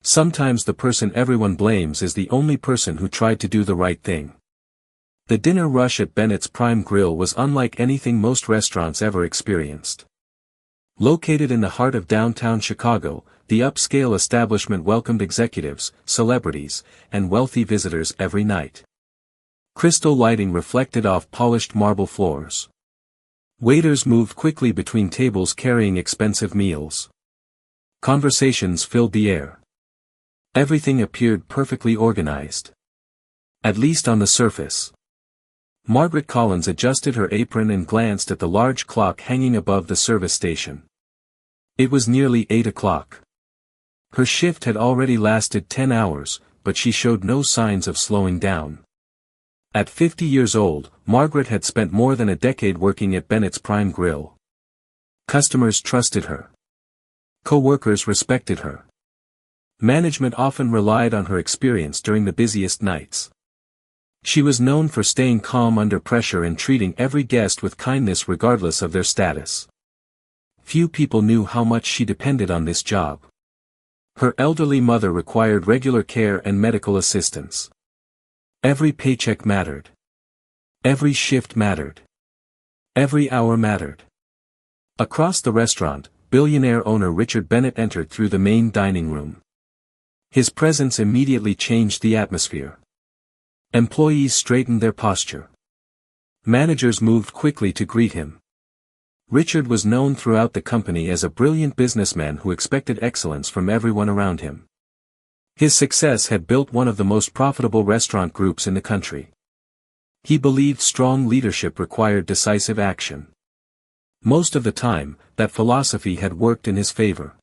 Sometimes the person everyone blames is the only person who tried to do the right thing. The dinner rush at Bennett's Prime Grill was unlike anything most restaurants ever experienced. Located in the heart of downtown Chicago, the upscale establishment welcomed executives, celebrities, and wealthy visitors every night. Crystal lighting reflected off polished marble floors. Waiters moved quickly between tables carrying expensive meals. Conversations filled the air. Everything appeared perfectly organized. At least on the surface. Margaret Collins adjusted her apron and glanced at the large clock hanging above the service station. It was nearly 8 o'clock. Her shift had already lasted 10 hours, but she showed no signs of slowing down. At 50 years old, Margaret had spent more than a decade working at Bennett's Prime Grill. Customers trusted her. Co-workers respected her. Management often relied on her experience during the busiest nights. She was known for staying calm under pressure and treating every guest with kindness regardless of their status. Few people knew how much she depended on this job. Her elderly mother required regular care and medical assistance. Every paycheck mattered. Every shift mattered. Every hour mattered. Across the restaurant, billionaire owner Richard Bennett entered through the main dining room. His presence immediately changed the atmosphere. Employees straightened their posture. Managers moved quickly to greet him. Richard was known throughout the company as a brilliant businessman who expected excellence from everyone around him. His success had built one of the most profitable restaurant groups in the country. He believed strong leadership required decisive action. Most of the time, that philosophy had worked in his favor.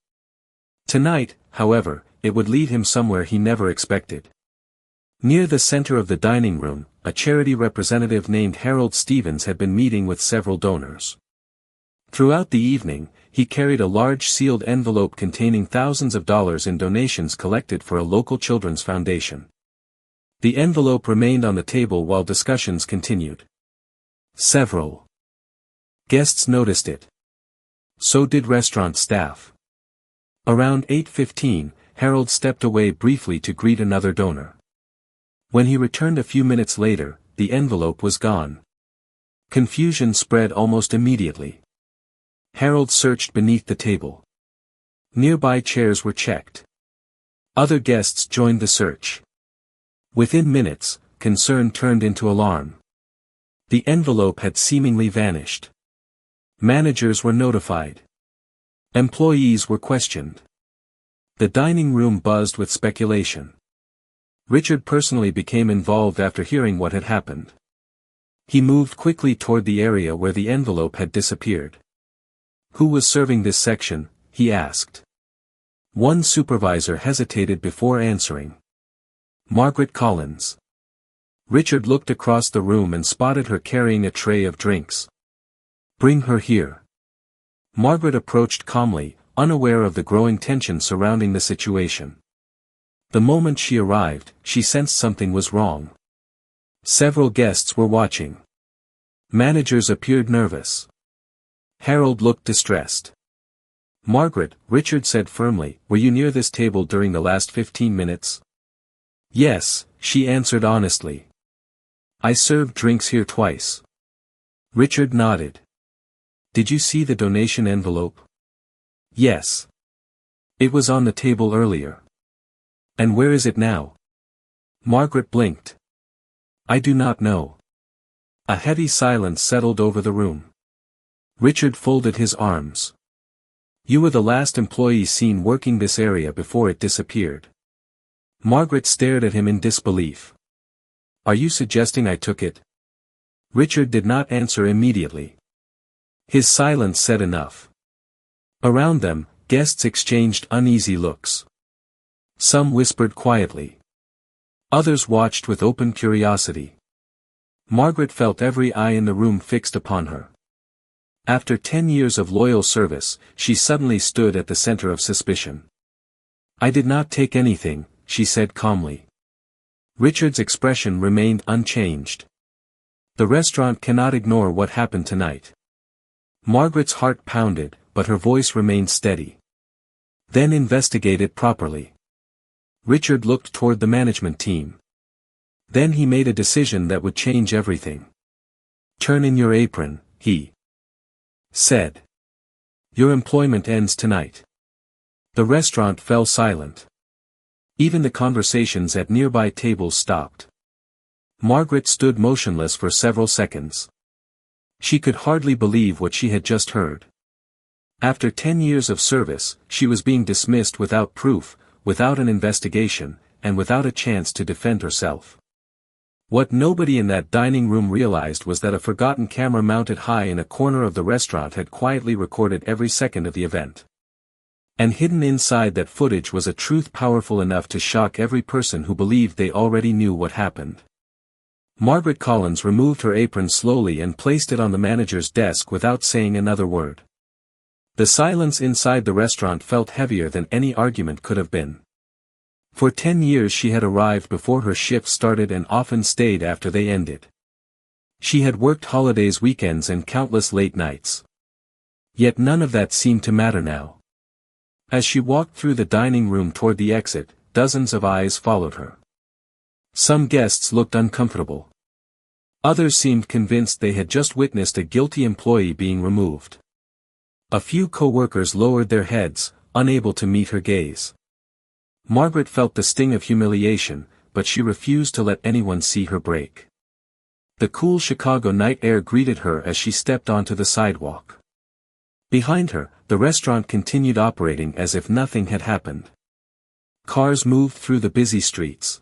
Tonight, however, it would lead him somewhere he never expected. Near the center of the dining room, a charity representative named Harold Stevens had been meeting with several donors. Throughout the evening, he carried a large sealed envelope containing thousands of dollars in donations collected for a local children's foundation. The envelope remained on the table while discussions continued. Several guests noticed it. So did restaurant staff. Around 8:15, Harold stepped away briefly to greet another donor. When he returned a few minutes later, the envelope was gone. Confusion spread almost immediately. Harold searched beneath the table. Nearby chairs were checked. Other guests joined the search. Within minutes, concern turned into alarm. The envelope had seemingly vanished. Managers were notified. Employees were questioned. The dining room buzzed with speculation. Richard personally became involved after hearing what had happened. He moved quickly toward the area where the envelope had disappeared. "Who was serving this section?" he asked. One supervisor hesitated before answering. "Margaret Collins." Richard looked across the room and spotted her carrying a tray of drinks. "Bring her here." Margaret approached calmly, unaware of the growing tension surrounding the situation. The moment she arrived, she sensed something was wrong. Several guests were watching. Managers appeared nervous. Harold looked distressed. "Margaret," Richard said firmly, "were you near this table during the last 15 minutes? "Yes," she answered honestly. "I served drinks here twice." Richard nodded. "Did you see the donation envelope?" "Yes. It was on the table earlier." "And where is it now?" Margaret blinked. "I do not know." A heavy silence settled over the room. Richard folded his arms. "You were the last employee seen working this area before it disappeared." Margaret stared at him in disbelief. "Are you suggesting I took it?" Richard did not answer immediately. His silence said enough. Around them, guests exchanged uneasy looks. Some whispered quietly. Others watched with open curiosity. Margaret felt every eye in the room fixed upon her. After 10 years of loyal service, she suddenly stood at the center of suspicion. "I did not take anything," she said calmly. Richard's expression remained unchanged. The restaurant cannot ignore what happened tonight. Margaret's heart pounded, but her voice remained steady. "Then investigate it properly. Richard looked toward the management team. Then he made a decision that would change everything. "Turn in your apron," he said. "Your employment ends tonight." The restaurant fell silent. Even the conversations at nearby tables stopped. Margaret stood motionless for several seconds. She could hardly believe what she had just heard. After 10 years of service, she was being dismissed without proof, without an investigation, and without a chance to defend herself. What nobody in that dining room realized was that a forgotten camera mounted high in a corner of the restaurant had quietly recorded every second of the event. And hidden inside that footage was a truth powerful enough to shock every person who believed they already knew what happened. Margaret Collins removed her apron slowly and placed it on the manager's desk without saying another word. The silence inside the restaurant felt heavier than any argument could have been. For 10 years she had arrived before her shift started and often stayed after they ended. She had worked holidays, weekends, and countless late nights. Yet none of that seemed to matter now. As she walked through the dining room toward the exit, dozens of eyes followed her. Some guests looked uncomfortable. Others seemed convinced they had just witnessed a guilty employee being removed. A few co-workers lowered their heads, unable to meet her gaze. Margaret felt the sting of humiliation, but she refused to let anyone see her break. The cool Chicago night air greeted her as she stepped onto the sidewalk. Behind her, the restaurant continued operating as if nothing had happened. Cars moved through the busy streets.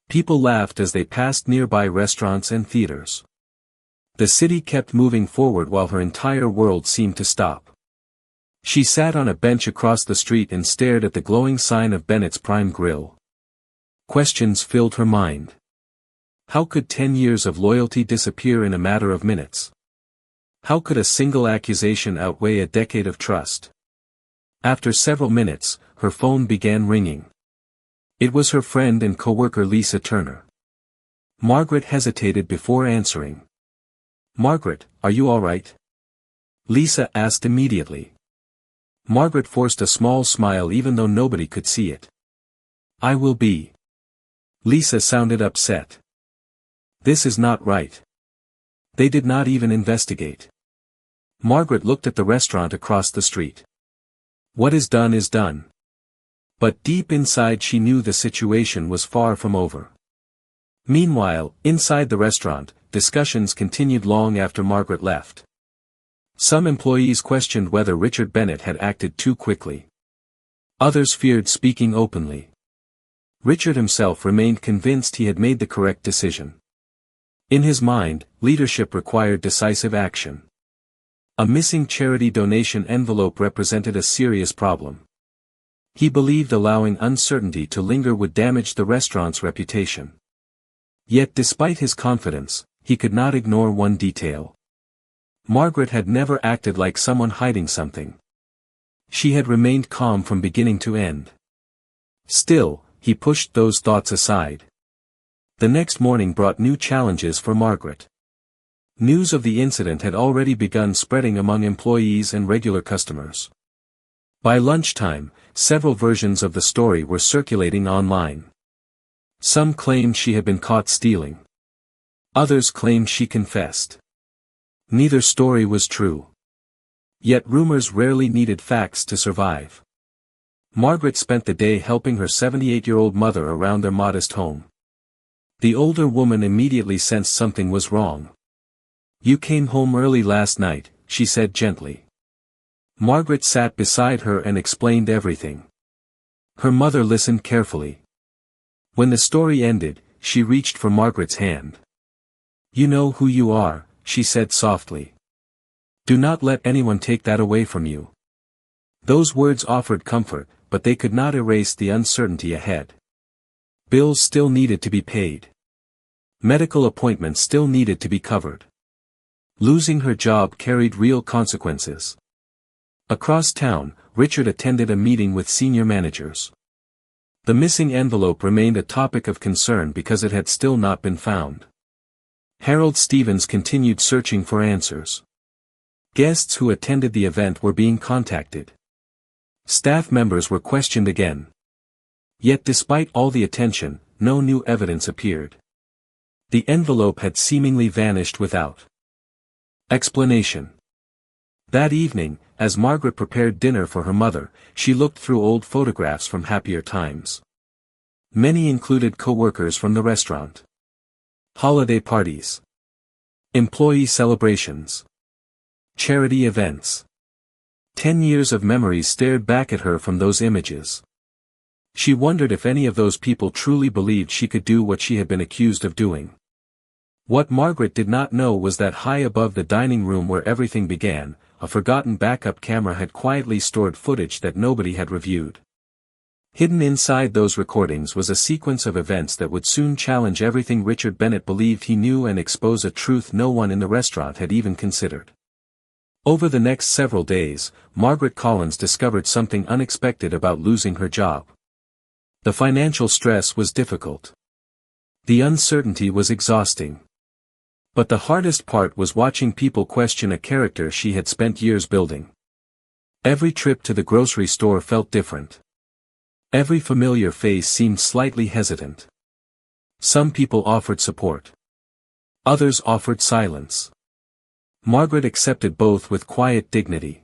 People laughed as they passed nearby restaurants and theaters. The city kept moving forward while her entire world seemed to stop. She sat on a bench across the street and stared at the glowing sign of Bennett's Prime Grill. Questions filled her mind. How could 10 years of loyalty disappear in a matter of minutes? How could a single accusation outweigh a decade of trust? After several minutes, her phone began ringing. It was her friend and coworker Lisa Turner. Margaret hesitated before answering. "Margaret, are you all right?" Lisa asked immediately. Margaret forced a small smile even though nobody could see it. "I will be." Lisa sounded upset. "This is not right. They did not even investigate." Margaret looked at the restaurant across the street. What is done is done. But deep inside she knew the situation was far from over. Meanwhile, inside the restaurant, discussions continued long after Margaret left. Some employees questioned whether Richard Bennett had acted too quickly. Others feared speaking openly. Richard himself remained convinced he had made the correct decision. In his mind, leadership required decisive action. A missing charity donation envelope represented a serious problem. He believed allowing uncertainty to linger would damage the restaurant's reputation. Yet despite his confidence, he could not ignore one detail. Margaret had never acted like someone hiding something. She had remained calm from beginning to end. Still, he pushed those thoughts aside. The next morning brought new challenges for Margaret. News of the incident had already begun spreading among employees and regular customers. By lunchtime, several versions of the story were circulating online. Some claimed she had been caught stealing. Others claimed she confessed. Neither story was true. Yet rumors rarely needed facts to survive. Margaret spent the day helping her 78-year-old mother around their modest home. The older woman immediately sensed something was wrong. "You came home early last night," she said gently. Margaret sat beside her and explained everything. Her mother listened carefully. When the story ended, she reached for Margaret's hand. "You know who you are," she said softly. "Do not let anyone take that away from you." Those words offered comfort, but they could not erase the uncertainty ahead. Bills still needed to be paid. Medical appointments still needed to be covered. Losing her job carried real consequences. Across town, Richard attended a meeting with senior managers. The missing envelope remained a topic of concern because it had still not been found. Harold Stevens continued searching for answers. Guests who attended the event were being contacted. Staff members were questioned again. Yet despite all the attention, no new evidence appeared. The envelope had seemingly vanished without explanation. That evening, as Margaret prepared dinner for her mother, she looked through old photographs from happier times. Many included co-workers from the restaurant, holiday parties, employee celebrations, charity events. 10 years of memories stared back at her from those images. She wondered if any of those people truly believed she could do what she had been accused of doing. What Margaret did not know was that high above the dining room where everything began, a forgotten backup camera had quietly stored footage that nobody had reviewed. Hidden inside those recordings was a sequence of events that would soon challenge everything Richard Bennett believed he knew and expose a truth no one in the restaurant had even considered. Over the next several days, Margaret Collins discovered something unexpected about losing her job. The financial stress was difficult. The uncertainty was exhausting. But the hardest part was watching people question a character she had spent years building. Every trip to the grocery store felt different. Every familiar face seemed slightly hesitant. Some people offered support. Others offered silence. Margaret accepted both with quiet dignity.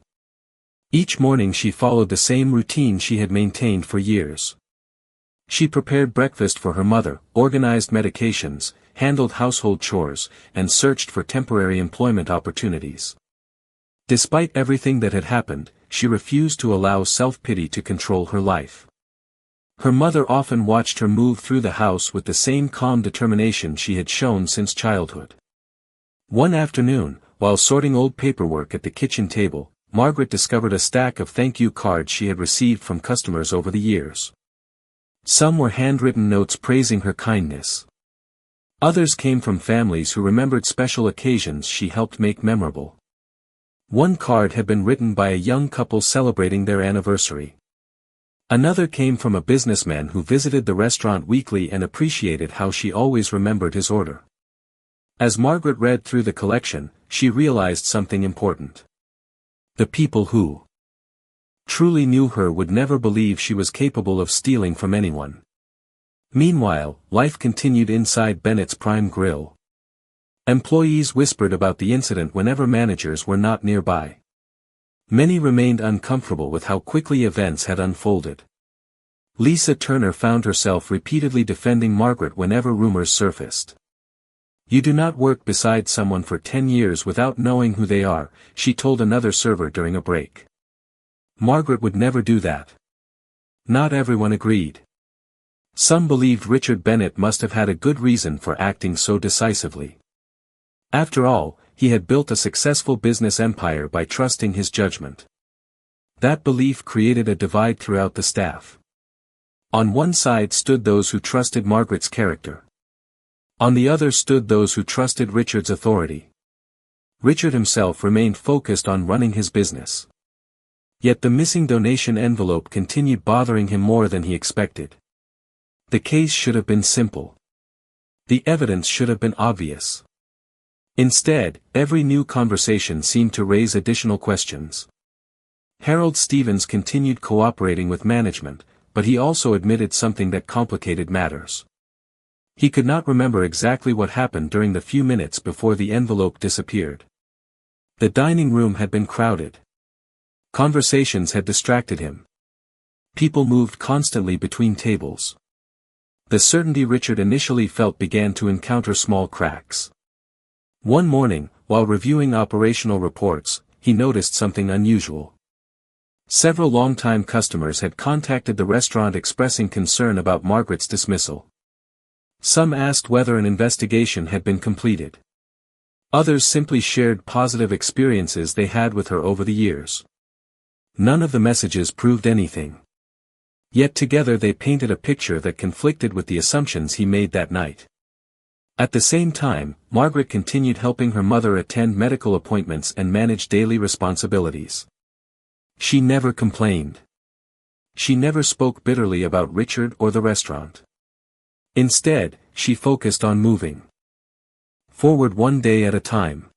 Each morning she followed the same routine she had maintained for years. She prepared breakfast for her mother, organized medications, handled household chores, and searched for temporary employment opportunities. Despite everything that had happened, she refused to allow self-pity to control her life. Her mother often watched her move through the house with the same calm determination she had shown since childhood. One afternoon, while sorting old paperwork at the kitchen table, Margaret discovered a stack of thank you cards she had received from customers over the years. Some were handwritten notes praising her kindness. Others came from families who remembered special occasions she helped make memorable. One card had been written by a young couple celebrating their anniversary. Another came from a businessman who visited the restaurant weekly and appreciated how she always remembered his order. As Margaret read through the collection, she realized something important. The people who truly knew her would never believe she was capable of stealing from anyone. Meanwhile, life continued inside Bennett's Prime Grill. Employees whispered about the incident whenever managers were not nearby. Many remained uncomfortable with how quickly events had unfolded. Lisa Turner found herself repeatedly defending Margaret whenever rumors surfaced. "You do not work beside someone for 10 years without knowing who they are," she told another server during a break. Margaret would never do that. Not everyone agreed. Some believed Richard Bennett must have had a good reason for acting so decisively. After all, he had built a successful business empire by trusting his judgment. That belief created a divide throughout the staff. On one side stood those who trusted Margaret's character. On the other stood those who trusted Richard's authority. Richard himself remained focused on running his business. Yet the missing donation envelope continued bothering him more than he expected. The case should have been simple. The evidence should have been obvious. Instead, every new conversation seemed to raise additional questions. Harold Stevens continued cooperating with management, but he also admitted something that complicated matters. He could not remember exactly what happened during the few minutes before the envelope disappeared. The dining room had been crowded. Conversations had distracted him. People moved constantly between tables. The certainty Richard initially felt began to encounter small cracks. One morning, while reviewing operational reports, he noticed something unusual. Several longtime customers had contacted the restaurant expressing concern about Margaret's dismissal. Some asked whether an investigation had been completed. Others simply shared positive experiences they had with her over the years. None of the messages proved anything. Yet together they painted a picture that conflicted with the assumptions he made that night. At the same time, Margaret continued helping her mother attend medical appointments and manage daily responsibilities. She never complained. She never spoke bitterly about Richard or the restaurant. Instead, she focused on moving forward one day at a time.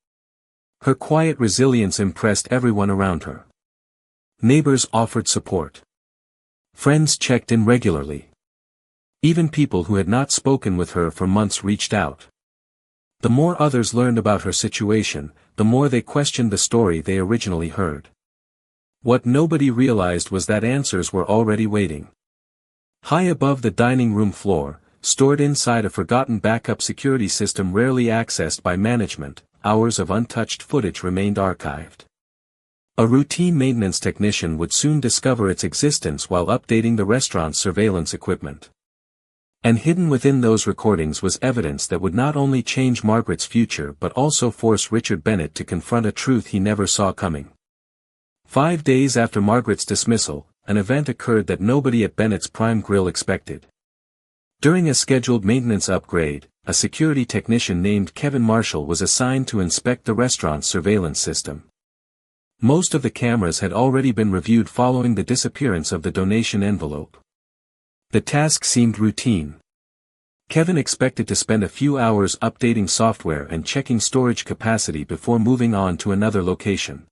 Her quiet resilience impressed everyone around her. Neighbors offered support. Friends checked in regularly. Even people who had not spoken with her for months reached out. The more others learned about her situation, the more they questioned the story they originally heard. What nobody realized was that answers were already waiting. High above the dining room floor, stored inside a forgotten backup security system rarely accessed by management, hours of untouched footage remained archived. A routine maintenance technician would soon discover its existence while updating the restaurant's surveillance equipment. And hidden within those recordings was evidence that would not only change Margaret's future but also force Richard Bennett to confront a truth he never saw coming. 5 days after Margaret's dismissal, an event occurred that nobody at Bennett's Prime Grill expected. During a scheduled maintenance upgrade, a security technician named Kevin Marshall was assigned to inspect the restaurant's surveillance system. Most of the cameras had already been reviewed following the disappearance of the donation envelope. The task seemed routine. Kevin expected to spend a few hours updating software and checking storage capacity before moving on to another location.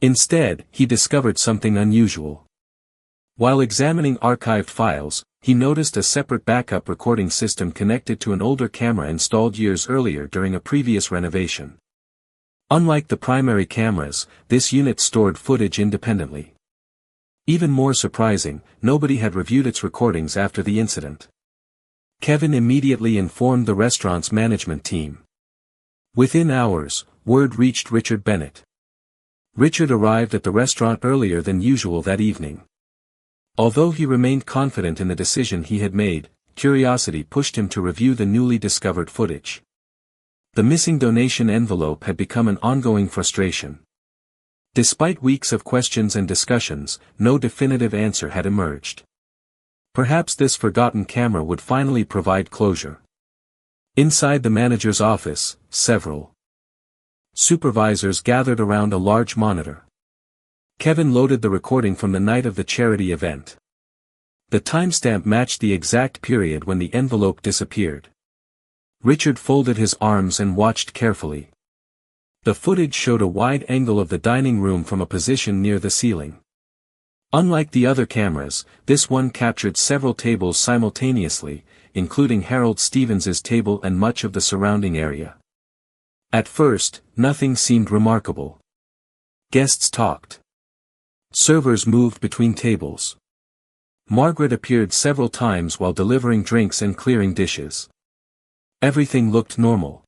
Instead, he discovered something unusual. While examining archived files, he noticed a separate backup recording system connected to an older camera installed years earlier during a previous renovation. Unlike the primary cameras, this unit stored footage independently. Even more surprising, nobody had reviewed its recordings after the incident. Kevin immediately informed the restaurant's management team. Within hours, word reached Richard Bennett. Richard arrived at the restaurant earlier than usual that evening. Although he remained confident in the decision he had made, curiosity pushed him to review the newly discovered footage. The missing donation envelope had become an ongoing frustration. Despite weeks of questions and discussions, no definitive answer had emerged. Perhaps this forgotten camera would finally provide closure. Inside the manager's office, several supervisors gathered around a large monitor. Kevin loaded the recording from the night of the charity event. The timestamp matched the exact period when the envelope disappeared. Richard folded his arms and watched carefully. The footage showed a wide angle of the dining room from a position near the ceiling. Unlike the other cameras, this one captured several tables simultaneously, including Harold Stevens's table and much of the surrounding area. At first, nothing seemed remarkable. Guests talked. Servers moved between tables. Margaret appeared several times while delivering drinks and clearing dishes. Everything looked normal.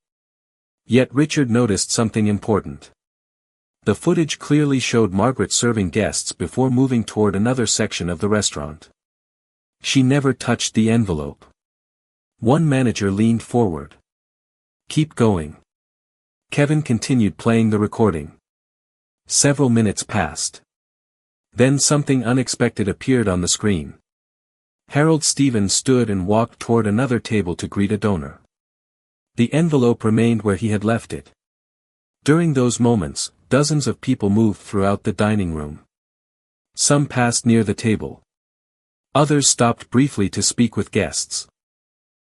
Yet Richard noticed something important. The footage clearly showed Margaret serving guests before moving toward another section of the restaurant. She never touched the envelope. One manager leaned forward. "Keep going." Kevin continued playing the recording. Several minutes passed. Then something unexpected appeared on the screen. Harold Stevens stood and walked toward another table to greet a donor. The envelope remained where he had left it. During those moments, dozens of people moved throughout the dining room. Some passed near the table. Others stopped briefly to speak with guests.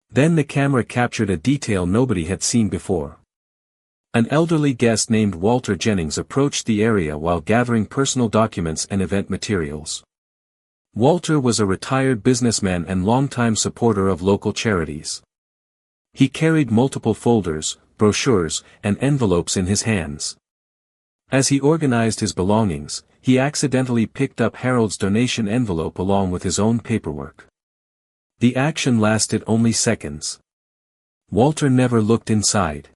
Then the camera captured a detail nobody had seen before. An elderly guest named Walter Jennings approached the area while gathering personal documents and event materials. Walter was a retired businessman and longtime supporter of local charities. He carried multiple folders, brochures, and envelopes in his hands. As he organized his belongings, he accidentally picked up Harold's donation envelope along with his own paperwork. The action lasted only seconds. Walter never looked inside.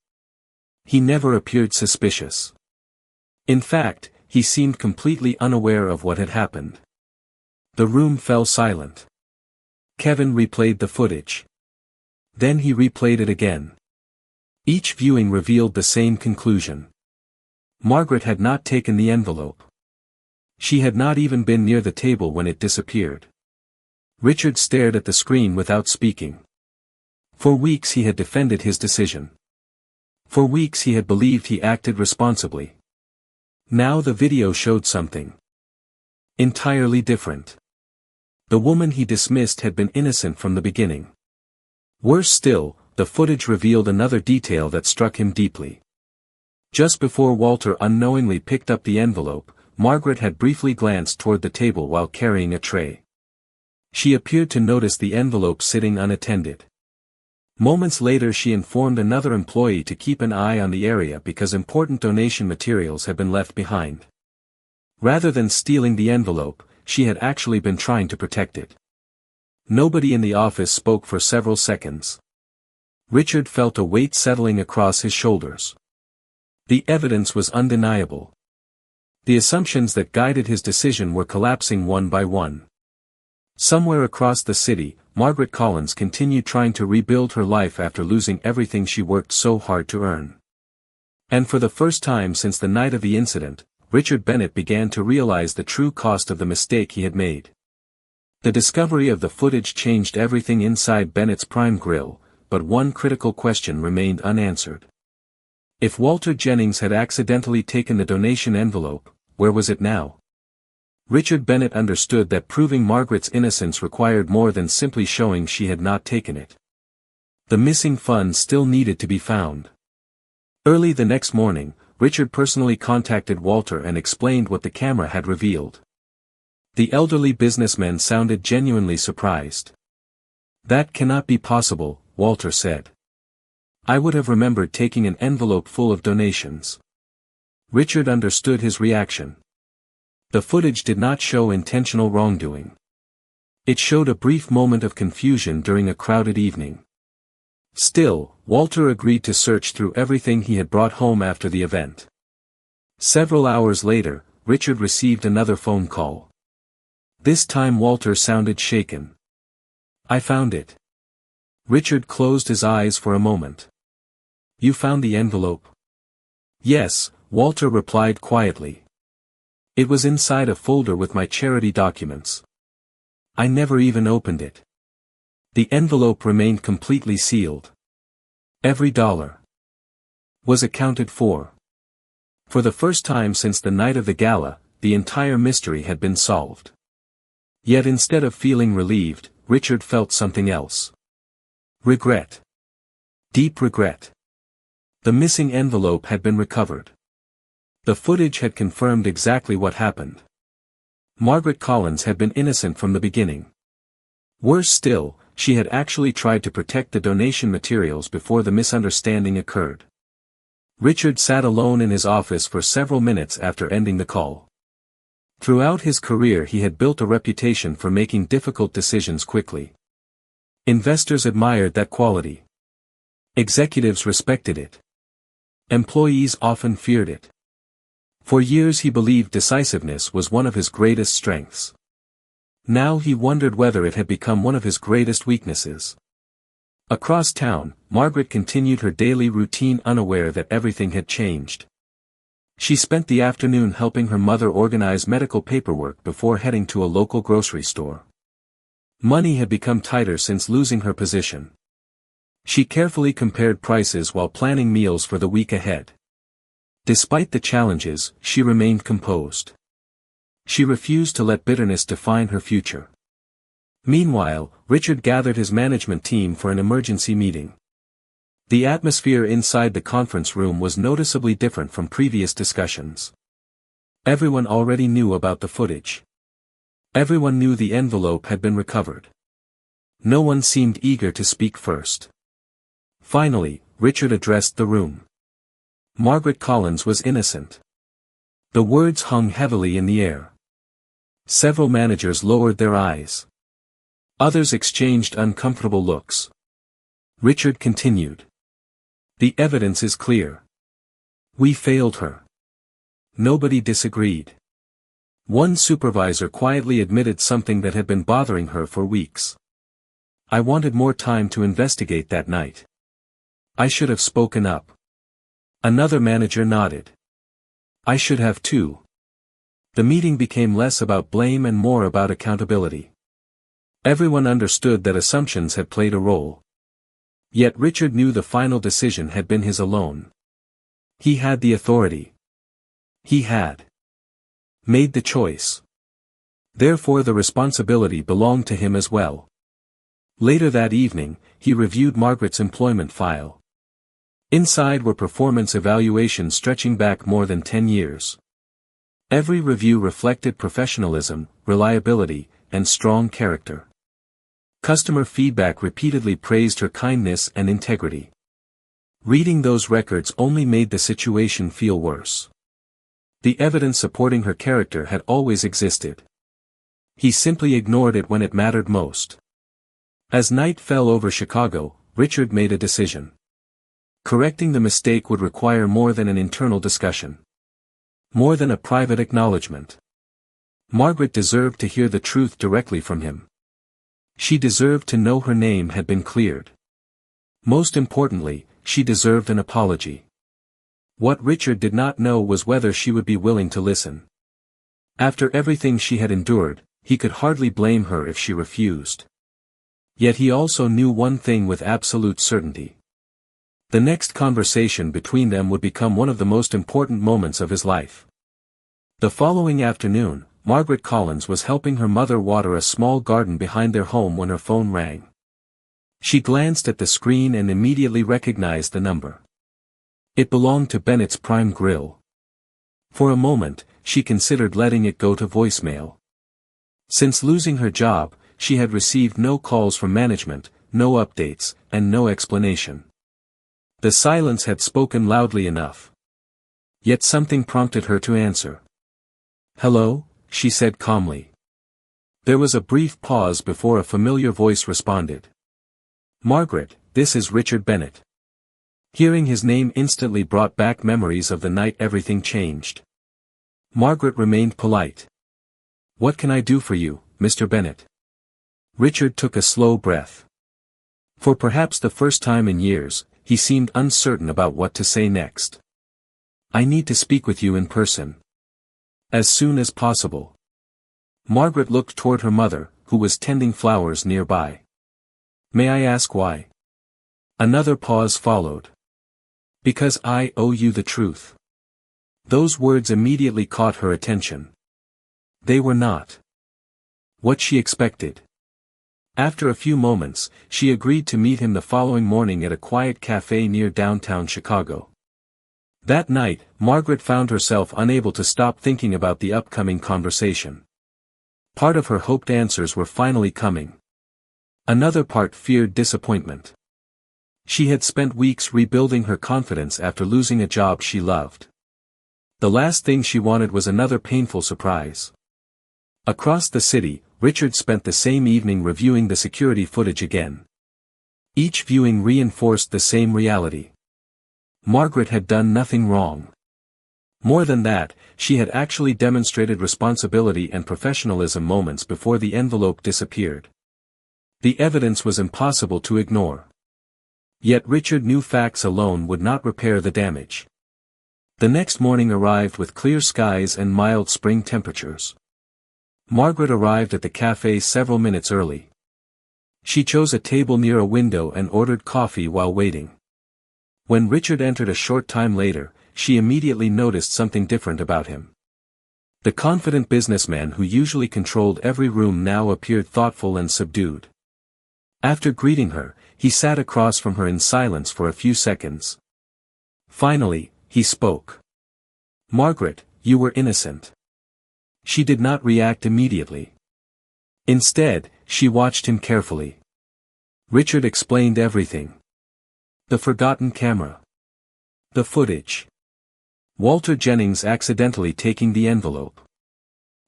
He never appeared suspicious. In fact, he seemed completely unaware of what had happened. The room fell silent. Kevin replayed the footage. Then he replayed it again. Each viewing revealed the same conclusion. Margaret had not taken the envelope. She had not even been near the table when it disappeared. Richard stared at the screen without speaking. For weeks he had defended his decision. For weeks he had believed he acted responsibly. Now the video showed something entirely different. The woman he dismissed had been innocent from the beginning. Worse still, the footage revealed another detail that struck him deeply. Just before Walter unknowingly picked up the envelope, Margaret had briefly glanced toward the table while carrying a tray. She appeared to notice the envelope sitting unattended. Moments later she informed another employee to keep an eye on the area because important donation materials had been left behind. Rather than stealing the envelope, she had actually been trying to protect it. Nobody in the office spoke for several seconds. Richard felt a weight settling across his shoulders. The evidence was undeniable. The assumptions that guided his decision were collapsing one by one. Somewhere across the city, Margaret Collins continued trying to rebuild her life after losing everything she worked so hard to earn. And for the first time since the night of the incident, Richard Bennett began to realize the true cost of the mistake he had made. The discovery of the footage changed everything inside Bennett's Prime Grill, but one critical question remained unanswered. If Walter Jennings had accidentally taken the donation envelope, where was it now? Richard Bennett understood that proving Margaret's innocence required more than simply showing she had not taken it. The missing funds still needed to be found. Early the next morning, Richard personally contacted Walter and explained what the camera had revealed. The elderly businessman sounded genuinely surprised. "That cannot be possible," Walter said. "I would have remembered taking an envelope full of donations." Richard understood his reaction. The footage did not show intentional wrongdoing. It showed a brief moment of confusion during a crowded evening. Still, Walter agreed to search through everything he had brought home after the event. Several hours later, Richard received another phone call. This time Walter sounded shaken. "I found it." Richard closed his eyes for a moment. "You found the envelope?" "Yes," Walter replied quietly. "It was inside a folder with my charity documents. I never even opened it." The envelope remained completely sealed. Every dollar was accounted for. For the first time since the night of the gala, the entire mystery had been solved. Yet instead of feeling relieved, Richard felt something else. Regret. Deep regret. The missing envelope had been recovered. The footage had confirmed exactly what happened. Margaret Collins had been innocent from the beginning. Worse still, she had actually tried to protect the donation materials before the misunderstanding occurred. Richard sat alone in his office for several minutes after ending the call. Throughout his career he had built a reputation for making difficult decisions quickly. Investors admired that quality. Executives respected it. Employees often feared it. For years he believed decisiveness was one of his greatest strengths. Now he wondered whether it had become one of his greatest weaknesses. Across town, Margaret continued her daily routine unaware that everything had changed. She spent the afternoon helping her mother organize medical paperwork before heading to a local grocery store. Money had become tighter since losing her position. She carefully compared prices while planning meals for the week ahead. Despite the challenges, she remained composed. She refused to let bitterness define her future. Meanwhile, Richard gathered his management team for an emergency meeting. The atmosphere inside the conference room was noticeably different from previous discussions. Everyone already knew about the footage. Everyone knew the envelope had been recovered. No one seemed eager to speak first. Finally, Richard addressed the room. Margaret Collins was innocent. The words hung heavily in the air. Several managers lowered their eyes. Others exchanged uncomfortable looks. Richard continued. "The evidence is clear. We failed her." Nobody disagreed. One supervisor quietly admitted something that had been bothering her for weeks. "I wanted more time to investigate that night. I should have spoken up." Another manager nodded. "I should have too." The meeting became less about blame and more about accountability. Everyone understood that assumptions had played a role. Yet Richard knew the final decision had been his alone. He had the authority. He had made the choice. Therefore the responsibility belonged to him as well. Later that evening, he reviewed Margaret's employment file. Inside were performance evaluations stretching back more than 10 years. Every review reflected professionalism, reliability, and strong character. Customer feedback repeatedly praised her kindness and integrity. Reading those records only made the situation feel worse. The evidence supporting her character had always existed. He simply ignored it when it mattered most. As night fell over Chicago, Richard made a decision. Correcting the mistake would require more than an internal discussion. More than a private acknowledgement. Margaret deserved to hear the truth directly from him. She deserved to know her name had been cleared. Most importantly, she deserved an apology. What Richard did not know was whether she would be willing to listen. After everything she had endured, he could hardly blame her if she refused. Yet he also knew one thing with absolute certainty. The next conversation between them would become one of the most important moments of his life. The following afternoon, Margaret Collins was helping her mother water a small garden behind their home when her phone rang. She glanced at the screen and immediately recognized the number. It belonged to Bennett's Prime Grill. For a moment, she considered letting it go to voicemail. Since losing her job, she had received no calls from management, no updates, and no explanation. The silence had spoken loudly enough. Yet something prompted her to answer. "Hello?" she said calmly. There was a brief pause before a familiar voice responded. "Margaret, this is Richard Bennett." Hearing his name instantly brought back memories of the night everything changed. Margaret remained polite. "What can I do for you, Mr. Bennett?" Richard took a slow breath. For perhaps the first time in years, he seemed uncertain about what to say next. "I need to speak with you in person. As soon as possible." Margaret looked toward her mother, who was tending flowers nearby. "May I ask why?" Another pause followed. "Because I owe you the truth." Those words immediately caught her attention. They were not what she expected. After a few moments, she agreed to meet him the following morning at a quiet cafe near downtown Chicago. That night, Margaret found herself unable to stop thinking about the upcoming conversation. Part of her hoped answers were finally coming. Another part feared disappointment. She had spent weeks rebuilding her confidence after losing a job she loved. The last thing she wanted was another painful surprise. Across the city, Richard spent the same evening reviewing the security footage again. Each viewing reinforced the same reality. Margaret had done nothing wrong. More than that, she had actually demonstrated responsibility and professionalism moments before the envelope disappeared. The evidence was impossible to ignore. Yet Richard knew facts alone would not repair the damage. The next morning arrived with clear skies and mild spring temperatures. Margaret arrived at the cafe several minutes early. She chose a table near a window and ordered coffee while waiting. When Richard entered a short time later, she immediately noticed something different about him. The confident businessman who usually controlled every room now appeared thoughtful and subdued. After greeting her, he sat across from her in silence for a few seconds. Finally, he spoke. "Margaret, you were innocent." She did not react immediately. Instead, she watched him carefully. Richard explained everything. The forgotten camera. The footage. Walter Jennings accidentally taking the envelope.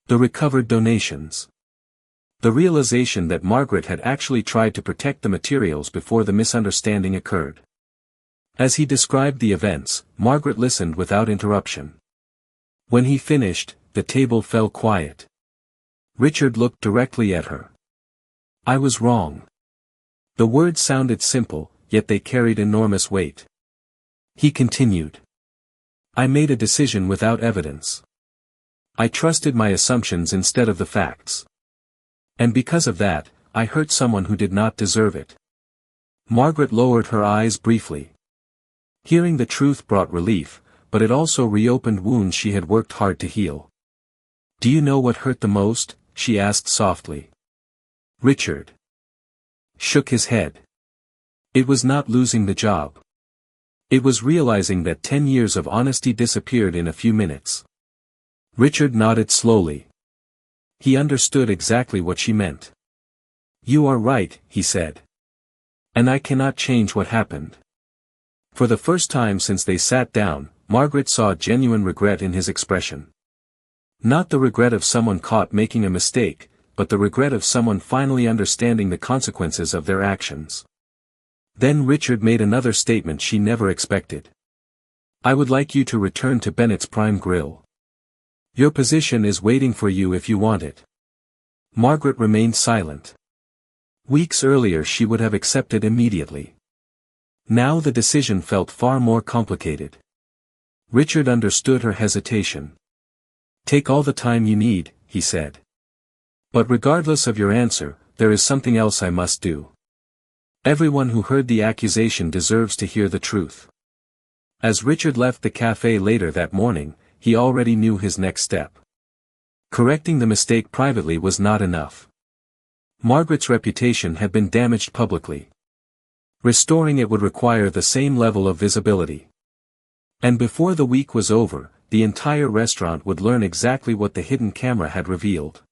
The recovered donations. The realization that Margaret had actually tried to protect the materials before the misunderstanding occurred. As he described the events, Margaret listened without interruption. When he finished, the table fell quiet. Richard looked directly at her. "I was wrong." The words sounded simple, yet they carried enormous weight. He continued. "I made a decision without evidence. I trusted my assumptions instead of the facts. And because of that, I hurt someone who did not deserve it." Margaret lowered her eyes briefly. Hearing the truth brought relief, but it also reopened wounds she had worked hard to heal. "Do you know what hurt the most?" she asked softly. Richard shook his head. It was not losing the job. It was realizing that 10 years of honesty disappeared in a few minutes. Richard nodded slowly. He understood exactly what she meant. "You are right," he said. "And I cannot change what happened." For the first time since they sat down, Margaret saw genuine regret in his expression. Not the regret of someone caught making a mistake, but the regret of someone finally understanding the consequences of their actions. Then Richard made another statement she never expected. "I would like you to return to Bennett's Prime Grill. Your position is waiting for you if you want it." Margaret remained silent. Weeks earlier she would have accepted immediately. Now the decision felt far more complicated. Richard understood her hesitation. "Take all the time you need," he said. "But regardless of your answer, there is something else I must do. Everyone who heard the accusation deserves to hear the truth." As Richard left the cafe later that morning, he already knew his next step. Correcting the mistake privately was not enough. Margaret's reputation had been damaged publicly. Restoring it would require the same level of visibility. And before the week was over, the entire restaurant would learn exactly what the hidden camera had revealed.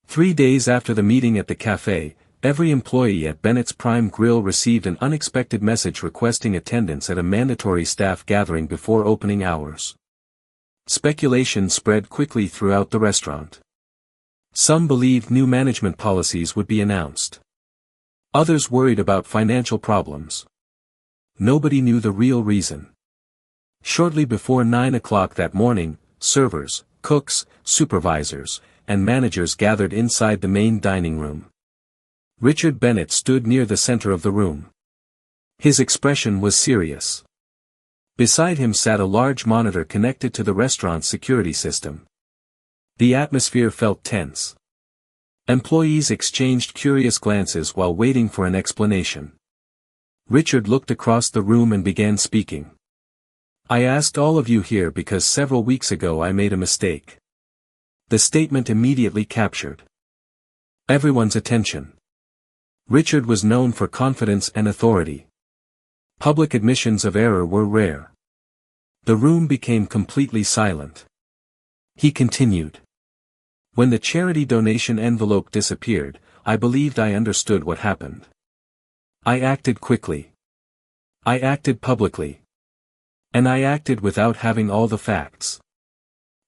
3 days after the meeting at the cafe, every employee at Bennett's Prime Grill received an unexpected message requesting attendance at a mandatory staff gathering before opening hours. Speculation spread quickly throughout the restaurant. Some believed new management policies would be announced. Others worried about financial problems. Nobody knew the real reason. Shortly before 9 o'clock that morning, servers, cooks, supervisors, and managers gathered inside the main dining room. Richard Bennett stood near the center of the room. His expression was serious. Beside him sat a large monitor connected to the restaurant's security system. The atmosphere felt tense. Employees exchanged curious glances while waiting for an explanation. Richard looked across the room and began speaking. "I asked all of you here because several weeks ago I made a mistake." The statement immediately captured everyone's attention. Richard was known for confidence and authority. Public admissions of error were rare. The room became completely silent. He continued. "When the charity donation envelope disappeared, I believed I understood what happened. I acted quickly. I acted publicly. And I acted without having all the facts."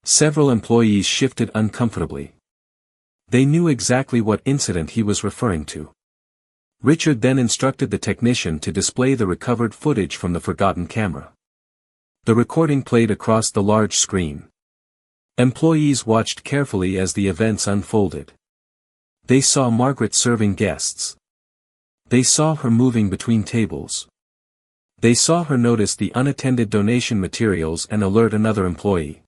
Several employees shifted uncomfortably. They knew exactly what incident he was referring to. Richard then instructed the technician to display the recovered footage from the forgotten camera. The recording played across the large screen. Employees watched carefully as the events unfolded. They saw Margaret serving guests. They saw her moving between tables. They saw her notice the unattended donation materials and alert another employee.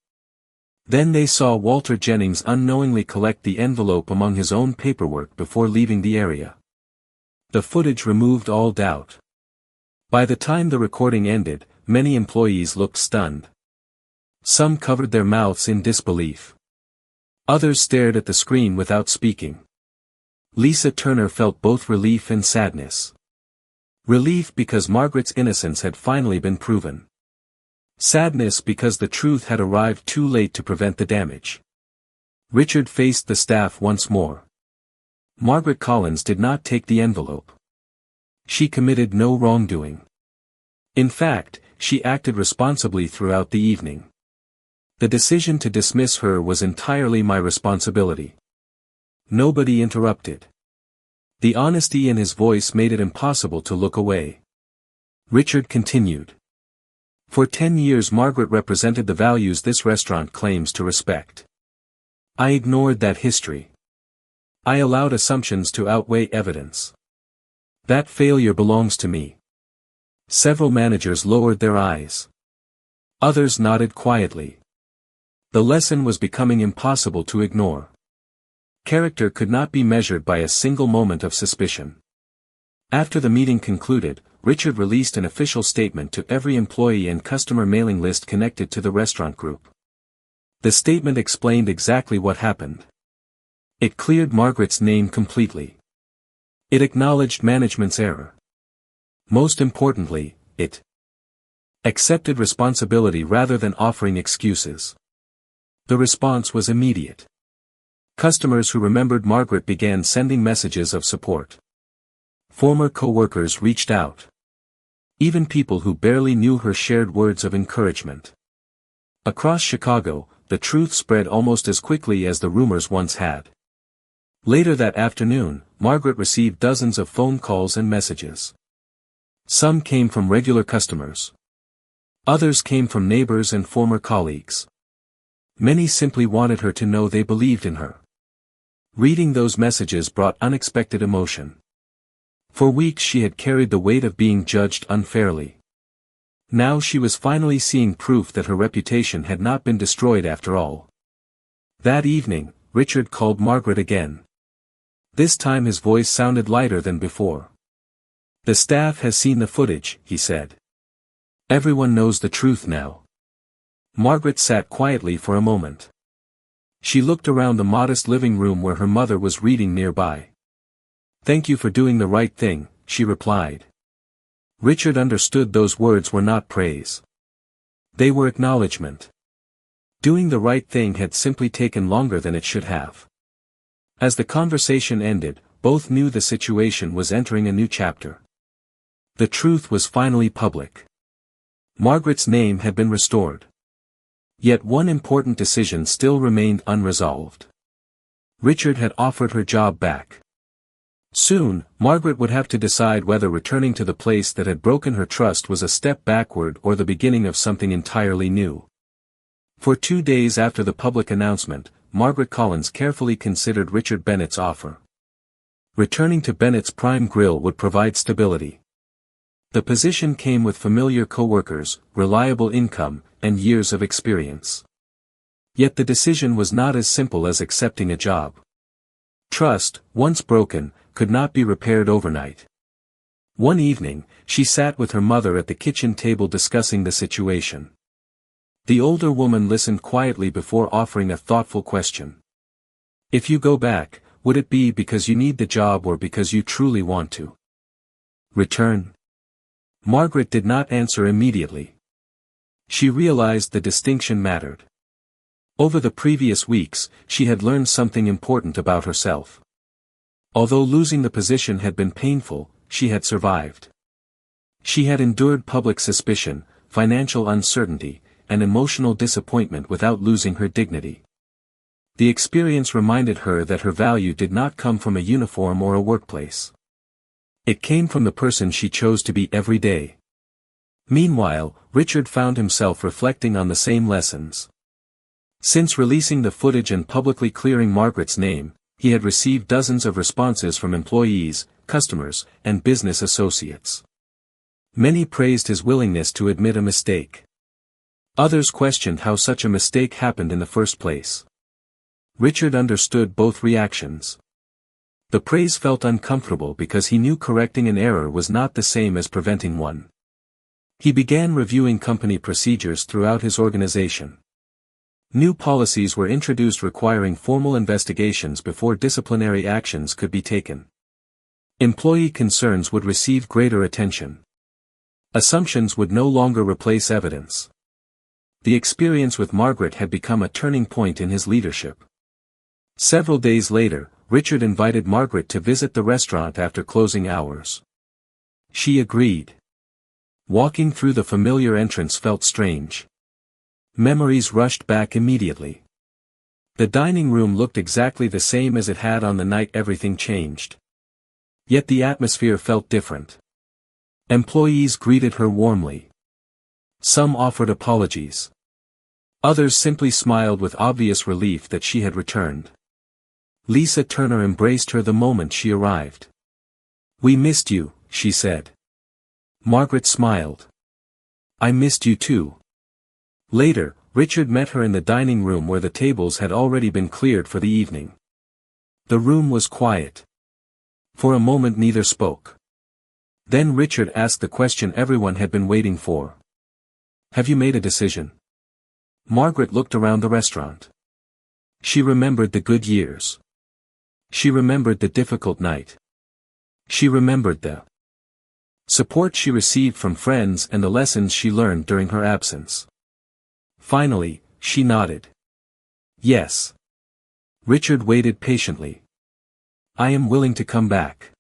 Then they saw Walter Jennings unknowingly collect the envelope among his own paperwork before leaving the area. The footage removed all doubt. By the time the recording ended, many employees looked stunned. Some covered their mouths in disbelief. Others stared at the screen without speaking. Lisa Turner felt both relief and sadness. Relief because Margaret's innocence had finally been proven. Sadness because the truth had arrived too late to prevent the damage. Richard faced the staff once more. Margaret Collins did not take the envelope. She committed no wrongdoing. In fact, she acted responsibly throughout the evening. The decision to dismiss her was entirely my responsibility. Nobody interrupted. The honesty in his voice made it impossible to look away. Richard continued. For 10 years Margaret represented the values this restaurant claims to respect. I ignored that history. I allowed assumptions to outweigh evidence. That failure belongs to me. Several managers lowered their eyes. Others nodded quietly. The lesson was becoming impossible to ignore. Character could not be measured by a single moment of suspicion. After the meeting concluded, Richard released an official statement to every employee and customer mailing list connected to the restaurant group. The statement explained exactly what happened. It cleared Margaret's name completely. It acknowledged management's error. Most importantly, it accepted responsibility rather than offering excuses. The response was immediate. Customers who remembered Margaret began sending messages of support. Former co-workers reached out. Even people who barely knew her shared words of encouragement. Across Chicago, the truth spread almost as quickly as the rumors once had. Later that afternoon, Margaret received dozens of phone calls and messages. Some came from regular customers. Others came from neighbors and former colleagues. Many simply wanted her to know they believed in her. Reading those messages brought unexpected emotion. For weeks she had carried the weight of being judged unfairly. Now she was finally seeing proof that her reputation had not been destroyed after all. That evening, Richard called Margaret again. This time his voice sounded lighter than before. "The staff has seen the footage," he said. "Everyone knows the truth now." Margaret sat quietly for a moment. She looked around the modest living room where her mother was reading nearby. "Thank you for doing the right thing," she replied. Richard understood those words were not praise. They were acknowledgement. Doing the right thing had simply taken longer than it should have. As the conversation ended, both knew the situation was entering a new chapter. The truth was finally public. Margaret's name had been restored. Yet one important decision still remained unresolved. Richard had offered her job back. Soon, Margaret would have to decide whether returning to the place that had broken her trust was a step backward or the beginning of something entirely new. For 2 days after the public announcement, Margaret Collins carefully considered Richard Bennett's offer. Returning to Bennett's Prime Grill would provide stability. The position came with familiar co-workers, reliable income, and years of experience. Yet the decision was not as simple as accepting a job. Trust, once broken, could not be repaired overnight. One evening, she sat with her mother at the kitchen table discussing the situation. The older woman listened quietly before offering a thoughtful question. "If you go back, would it be because you need the job or because you truly want to return?" Margaret did not answer immediately. She realized the distinction mattered. Over the previous weeks, she had learned something important about herself. Although losing the position had been painful, she had survived. She had endured public suspicion, financial uncertainty, and emotional disappointment without losing her dignity. The experience reminded her that her value did not come from a uniform or a workplace. It came from the person she chose to be every day. Meanwhile, Richard found himself reflecting on the same lessons. Since releasing the footage and publicly clearing Margaret's name, he had received dozens of responses from employees, customers, and business associates. Many praised his willingness to admit a mistake. Others questioned how such a mistake happened in the first place. Richard understood both reactions. The praise felt uncomfortable because he knew correcting an error was not the same as preventing one. He began reviewing company procedures throughout his organization. New policies were introduced requiring formal investigations before disciplinary actions could be taken. Employee concerns would receive greater attention. Assumptions would no longer replace evidence. The experience with Margaret had become a turning point in his leadership. Several days later, Richard invited Margaret to visit the restaurant after closing hours. She agreed. Walking through the familiar entrance felt strange. Memories rushed back immediately. The dining room looked exactly the same as it had on the night everything changed. Yet the atmosphere felt different. Employees greeted her warmly. Some offered apologies. Others simply smiled with obvious relief that she had returned. Lisa Turner embraced her the moment she arrived. "We missed you," she said. Margaret smiled. "I missed you too." Later, Richard met her in the dining room where the tables had already been cleared for the evening. The room was quiet. For a moment neither spoke. Then Richard asked the question everyone had been waiting for. "Have you made a decision?" Margaret looked around the restaurant. She remembered the good years. She remembered the difficult night. She remembered the support she received from friends and the lessons she learned during her absence. Finally, she nodded. "Yes. Richard waited patiently. "I am willing to come back."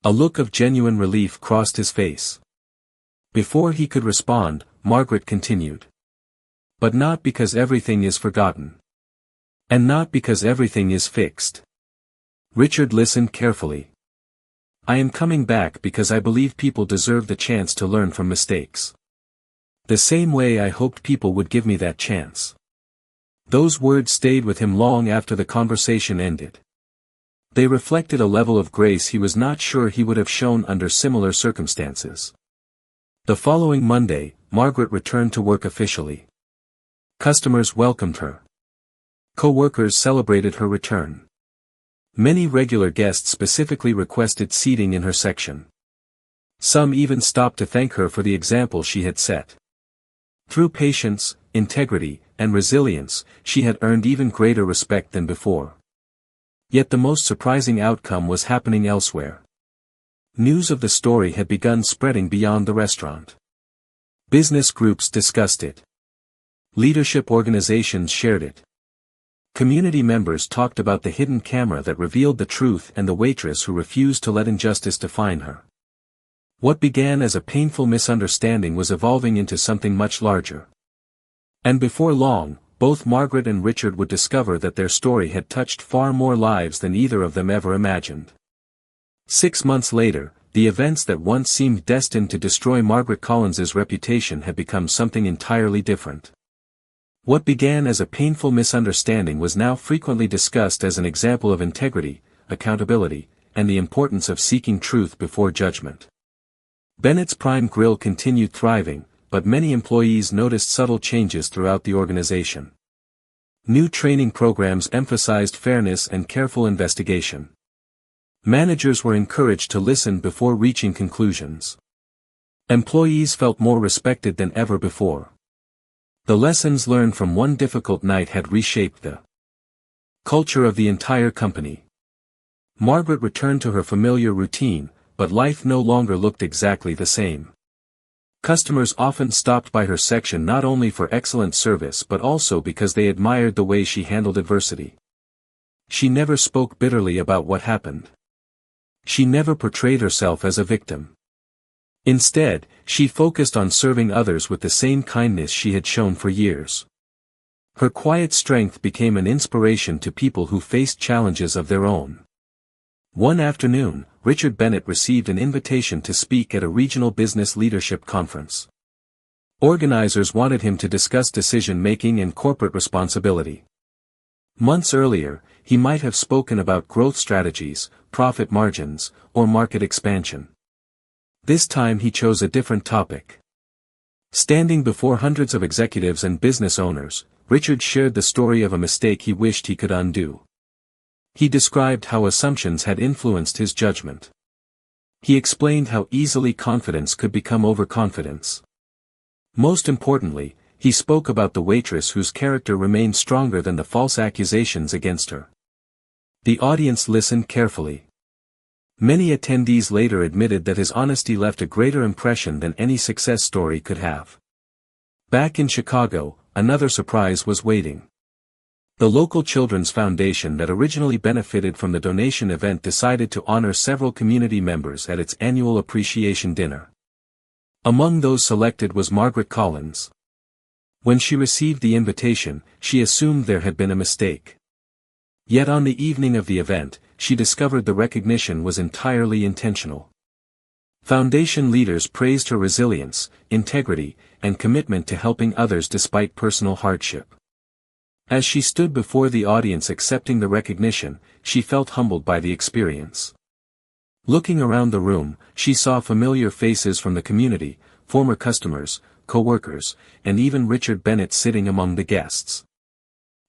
A look of genuine relief crossed his face. Before he could respond, Margaret continued. "But not because everything is forgotten. And not because everything is fixed." Richard listened carefully. "I am coming back because I believe people deserve the chance to learn from mistakes. The same way I hoped people would give me that chance." Those words stayed with him long after the conversation ended. They reflected a level of grace he was not sure he would have shown under similar circumstances. The following Monday, Margaret returned to work officially. Customers welcomed her. Co-workers celebrated her return. Many regular guests specifically requested seating in her section. Some even stopped to thank her for the example she had set. Through patience, integrity, and resilience, she had earned even greater respect than before. Yet the most surprising outcome was happening elsewhere. News of the story had begun spreading beyond the restaurant. Business groups discussed it. Leadership organizations shared it. Community members talked about the hidden camera that revealed the truth and the waitress who refused to let injustice define her. What began as a painful misunderstanding was evolving into something much larger. And before long, both Margaret and Richard would discover that their story had touched far more lives than either of them ever imagined. 6 months later, the events that once seemed destined to destroy Margaret Collins's reputation had become something entirely different. What began as a painful misunderstanding was now frequently discussed as an example of integrity, accountability, and the importance of seeking truth before judgment. Bennett's Prime Grill continued thriving, but many employees noticed subtle changes throughout the organization. New training programs emphasized fairness and careful investigation. Managers were encouraged to listen before reaching conclusions. Employees felt more respected than ever before. The lessons learned from one difficult night had reshaped the culture of the entire company. Margaret returned to her familiar routine, but life no longer looked exactly the same. Customers often stopped by her section not only for excellent service but also because they admired the way she handled adversity. She never spoke bitterly about what happened. She never portrayed herself as a victim. Instead, she focused on serving others with the same kindness she had shown for years. Her quiet strength became an inspiration to people who faced challenges of their own. One afternoon, Richard Bennett received an invitation to speak at a regional business leadership conference. Organizers wanted him to discuss decision-making and corporate responsibility. Months earlier, he might have spoken about growth strategies, profit margins, or market expansion. This time he chose a different topic. Standing before hundreds of executives and business owners, Richard shared the story of a mistake he wished he could undo. He described how assumptions had influenced his judgment. He explained how easily confidence could become overconfidence. Most importantly, he spoke about the waitress whose character remained stronger than the false accusations against her. The audience listened carefully. Many attendees later admitted that his honesty left a greater impression than any success story could have. Back in Chicago, another surprise was waiting. The local children's foundation that originally benefited from the donation event decided to honor several community members at its annual appreciation dinner. Among those selected was Margaret Collins. When she received the invitation, she assumed there had been a mistake. Yet on the evening of the event, she discovered the recognition was entirely intentional. Foundation leaders praised her resilience, integrity, and commitment to helping others despite personal hardship. As she stood before the audience accepting the recognition, she felt humbled by the experience. Looking around the room, she saw familiar faces from the community, former customers, co-workers, and even Richard Bennett sitting among the guests.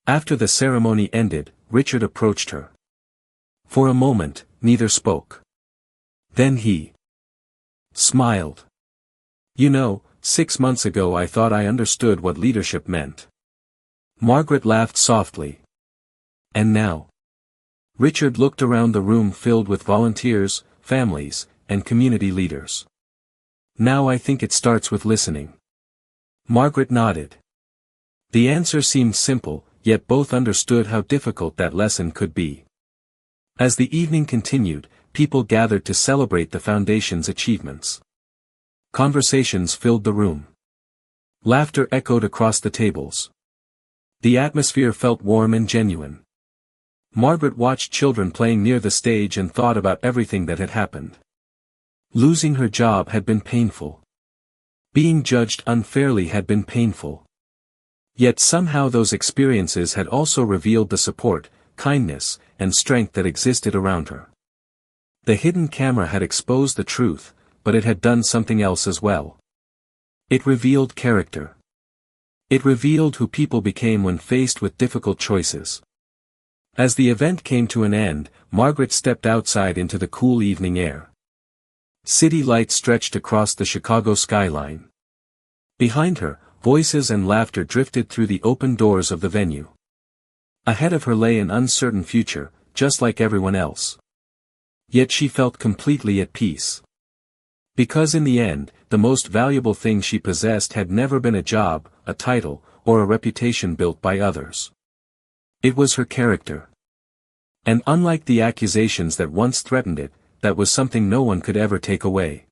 After the ceremony ended, Richard approached her. For a moment, neither spoke. Then he smiled. "You know, 6 months ago I thought I understood what leadership meant." Margaret laughed softly. "And now?" Richard looked around the room filled with volunteers, families, and community leaders. "Now I think it starts with listening." Margaret nodded. The answer seemed simple, yet both understood how difficult that lesson could be. As the evening continued, people gathered to celebrate the foundation's achievements. Conversations filled the room. Laughter echoed across the tables. The atmosphere felt warm and genuine. Margaret watched children playing near the stage and thought about everything that had happened. Losing her job had been painful. Being judged unfairly had been painful. Yet somehow those experiences had also revealed the support, kindness, and strength that existed around her. The hidden camera had exposed the truth, but it had done something else as well. It revealed character. It revealed who people became when faced with difficult choices. As the event came to an end, Margaret stepped outside into the cool evening air. City lights stretched across the Chicago skyline. Behind her, voices and laughter drifted through the open doors of the venue. Ahead of her lay an uncertain future, just like everyone else. Yet she felt completely at peace. Because in the end, the most valuable thing she possessed had never been a job, a title, or a reputation built by others. It was her character. And unlike the accusations that once threatened it, that was something no one could ever take away.